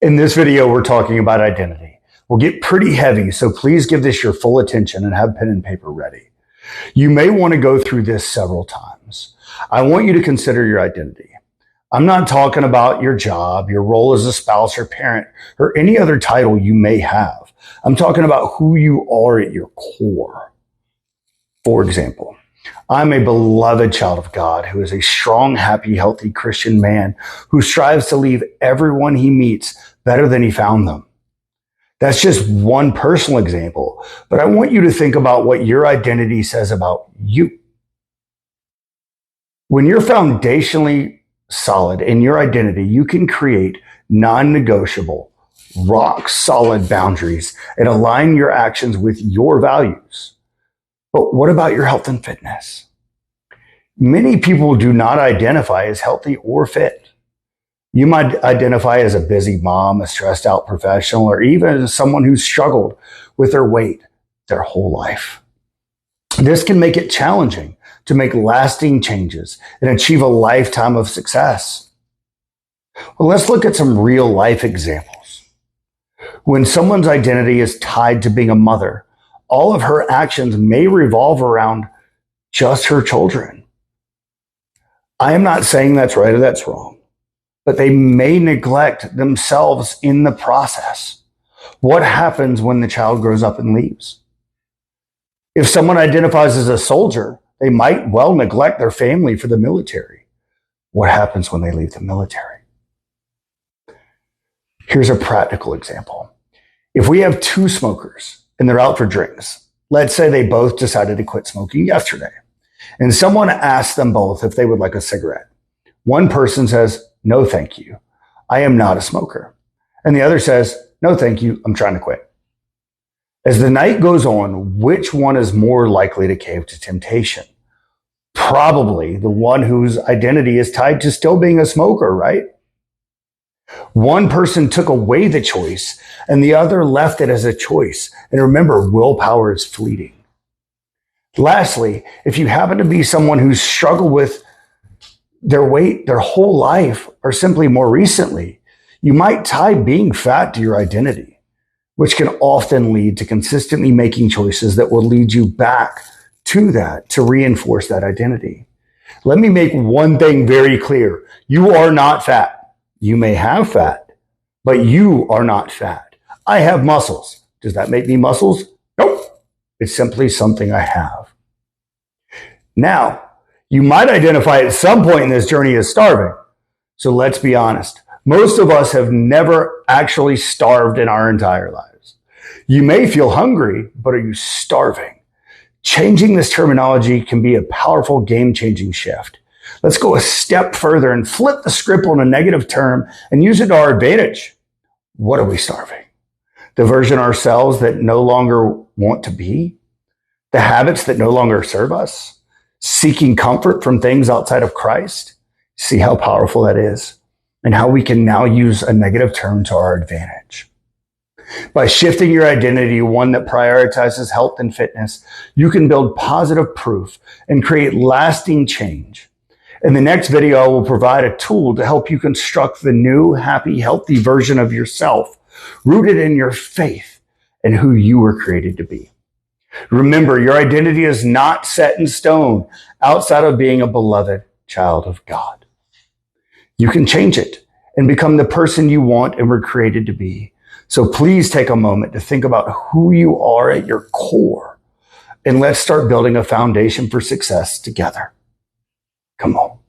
In this video, we're talking about identity. We'll get pretty heavy, so please give this your full attention and have pen and paper ready. You may want to go through this several times. I want you to consider your identity. I'm not talking about your job, your role as a spouse or parent, or any other title you may have. I'm talking about who you are at your core. For example, I'm a beloved child of God who is a strong, happy, healthy Christian man who strives to leave everyone he meets better than he found them. That's just one personal example, but I want you to think about what your identity says about you. When you're foundationally solid in your identity, you can create non-negotiable, rock-solid boundaries and align your actions with your values. But what about your health and fitness? Many people do not identify as healthy or fit. You might identify as a busy mom, a stressed out professional, or even as someone who's struggled with their weight their whole life. This can make it challenging to make lasting changes and achieve a lifetime of success. Well, let's look at some real life examples. When someone's identity is tied to being a mother, all of her actions may revolve around just her children. I am not saying that's right or that's wrong, but they may neglect themselves in the process. What happens when the child grows up and leaves? If someone identifies as a soldier, they might well neglect their family for the military. What happens when they leave the military? Here's a practical example. If we have two smokers and they're out for drinks, let's say they both decided to quit smoking yesterday, and someone asks them both if they would like a cigarette. One person says, "No, thank you. I am not a smoker." And the other says, "No, thank you. I'm trying to quit." As the night goes on, which one is more likely to cave to temptation? Probably the one whose identity is tied to still being a smoker, right? One person took away the choice and the other left it as a choice. And remember, willpower is fleeting. Lastly, if you happen to be someone who's struggled with their weight their whole life or simply more recently, you might tie being fat to your identity, which can often lead to consistently making choices that will lead you back to that to reinforce that identity. Let me make one thing very clear. You are not fat. You may have fat, but you are not fat. I have muscles. Does that make me muscles? Nope. It's simply something I have. Now, you might identify at some point in this journey as starving. So let's be honest. Most of us have never actually starved in our entire lives. You may feel hungry, but are you starving? Changing this terminology can be a powerful game-changing shift. Let's go a step further and flip the script on a negative term and use it to our advantage. What are we starving? The version of ourselves that no longer want to be? The habits that no longer serve us? Seeking comfort from things outside of Christ? See how powerful that is and how we can now use a negative term to our advantage. By shifting your identity to one that prioritizes health and fitness, you can build positive proof and create lasting change. In the next video, I will provide a tool to help you construct the new, happy, healthy version of yourself, rooted in your faith and who you were created to be. Remember, your identity is not set in stone outside of being a beloved child of God. You can change it and become the person you want and were created to be. So please take a moment to think about who you are at your core, and let's start building a foundation for success together. Come on.